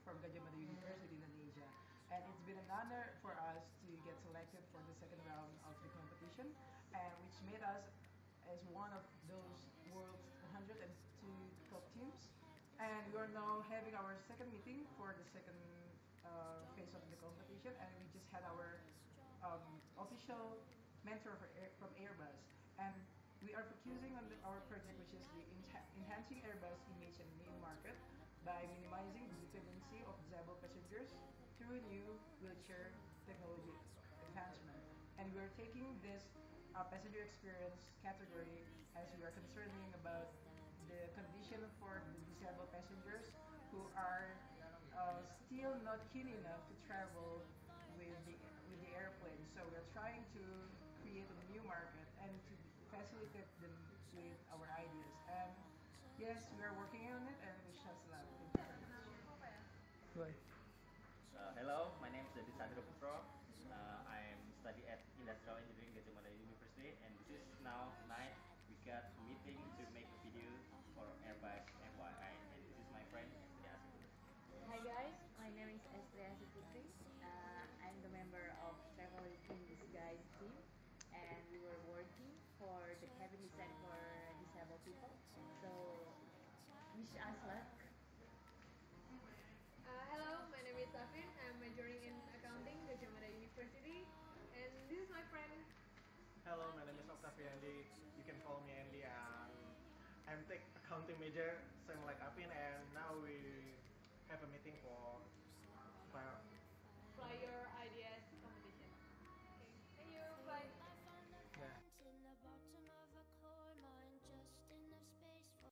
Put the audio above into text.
from Gajah Mada University, Indonesia. And it's been an honor for us to get selected for the second round of the competition, and which made us as one of those world's 102 top teams. And we are now having our second meeting for the second phase of the competition, and we just had our official mentor from Airbus. And we are focusing on our project, which is the enhancing Airbus image in the main market by minimizing the dependency of disabled passengers through new wheelchair technology advancement. And we are taking this passenger experience category as we are concerning about the condition for the disabled passengers who are still not keen enough to travel with the airplane. So we're trying to create a new market and to facilitate them with our ideas. And yes, we are working on it and wish us luck. Thank you very much. Hello, my name is Sandro Putro. I'm study at Industrial Engineering Gajah Mada University, and this is now night. We got a meeting to make a video for Airbus FYI, and this is my friend Estria Asiputri. Hi guys, my name is Estria Asiputri. I'm the member of Travel in Disguise team, and we were working for the cabin design for disabled people. So wish us luck. Hello, my name is Safin. I'm majoring in accounting at Gajah Mada University, and this is my friend. Hello, my name is Octaviandi. You can call me Andy, and I'm take accounting major, same like Apin, and now we have a meeting for Flyer